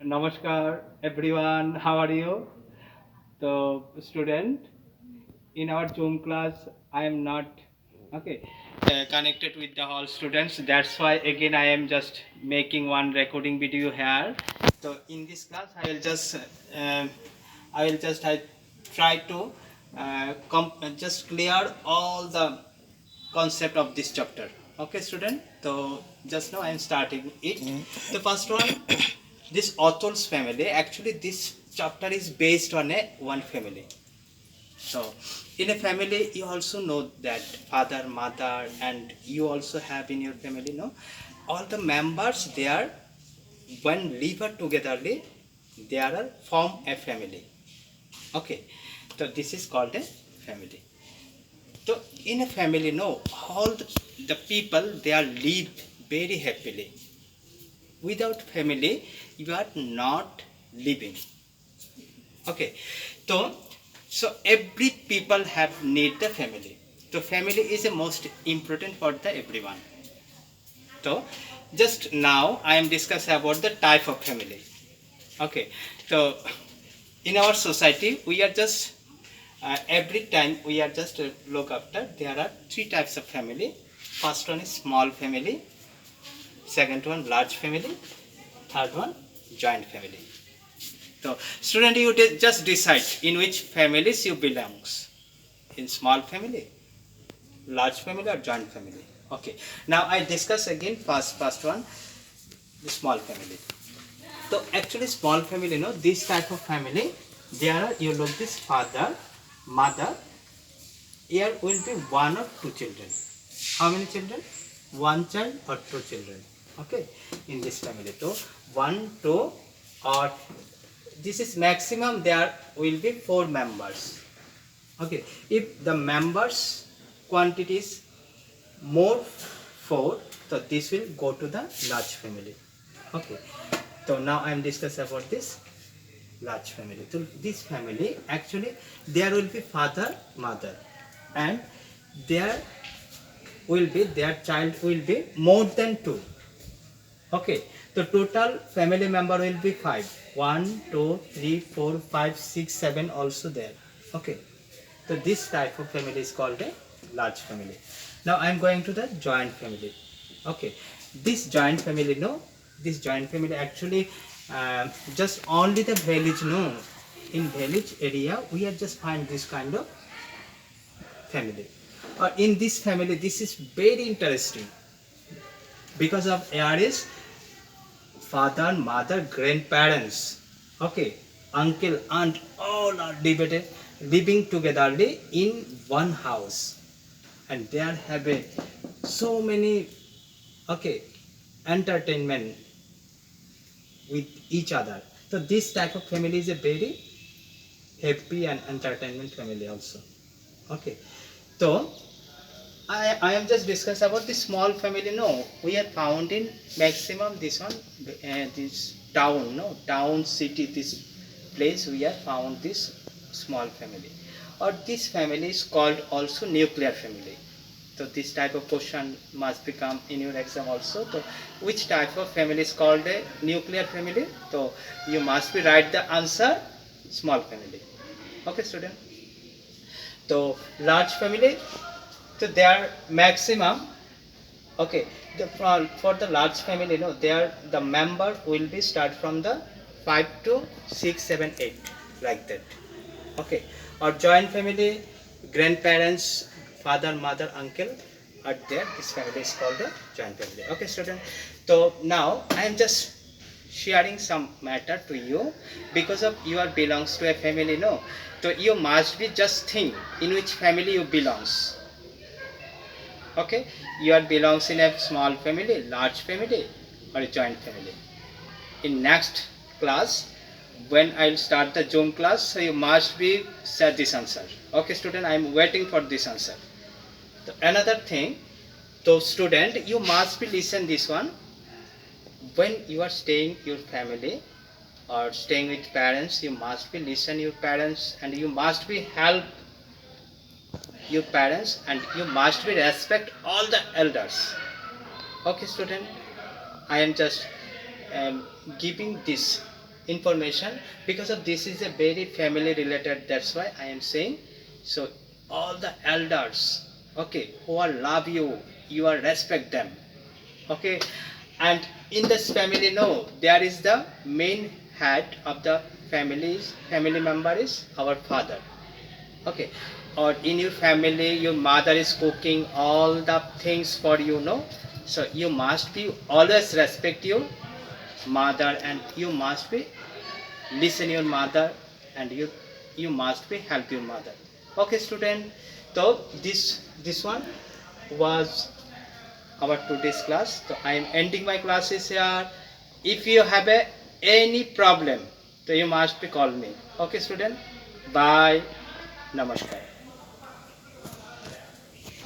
Namaskar everyone, how are you? So student, in our Zoom class, I am not okay connected with the all students. That's why again I am just making one recording video here. So in this class, uh, I will just try to just clear all the concept of this chapter. Okay, student. So just now I am starting it. The first one, this author's family. Actually, this chapter is based on a one family. So, in a family, you also know that father, mother, and you also have in your family, no, all the members they are when live togetherly, they are form a family. Okay, so this is called a family. So, in a family, no, all the people they are live very happily. Without family, you are not living. Okay, so every people have need the family. So family is the most important for the everyone. So just now I am discussing about the type of family. Okay, so in our society we are just every time we are just look after there are three types of family. First one is small family, second one large family, third one joint family. So student, you just decide in which families you belongs. In small family, large family or joint family. Okay. Now I discuss again first one, the small family. So actually small family, this type of family, there are you look this father, mother, here will be one or two children. How many children? One child or two children. Okay. In this family. So one, two, or this is maximum there will be four members. Okay, if the members quantity is more four, so this will go to the large family. Okay, so now I am discussing about this large family. So this family actually there will be father, mother, and there will be their child will be more than two. Okay, the total family member will be five. One, two, three, four, five, six, seven also there. Okay, so this type of family is called a large family. Now I am going to the joint family. Okay, this joint family, no, this joint family actually just only the village, no, in village area we are just find this kind of family. In this family, this is very interesting because of here is father, mother, grandparents, okay, uncle, aunt, all are divided, living togetherly in one house, and they are having so many, okay, entertainment with each other. So this type of family is a very happy and entertainment family also. Okay, so I am just discuss about the small family. No, we are found in maximum this one, this town, no, town, city, this place we are found this small family. Or this family is called also nuclear family. So this type of question must become in your exam also. So which type of family is called a nuclear family? So you must be write the answer small family. Okay, student. So large family, so their maximum, okay, for the large family, there the member will be start from the 5 to 6, 7, 8, like that. Okay, or joint family, grandparents, father, mother, uncle are there. This family is called a joint family. Okay, student. So now I am just sharing some matter to you because of you are belongs to a family, no. So you must be just think in which family you belongs. Okay, you are belongs in a small family, large family, or a joint family. In next class, when I'll start the Zoom class, so you must be set this answer. Okay, student, I'm waiting for this answer. So another thing, so student, you must be listen this one. When you are staying your family or staying with parents, you must be listen your parents, and you must be help your parents, and you must be respect all the elders. Okay, student, I am just giving this. information, because of this is a very family related, that's why I am saying. So all the elders, okay, who are love you, you are respect them, okay. And in this family, no, there is the main head of the family member is our father, okay. Or in your family your mother is cooking all the things for you, no. So you must be always respect your mother, and you must be listen your mother, and you must be help your mother, okay student. So this one was our today's class. So I am ending my classes here. If you have any problem, so you must be call me, okay student. Bye, namaskar.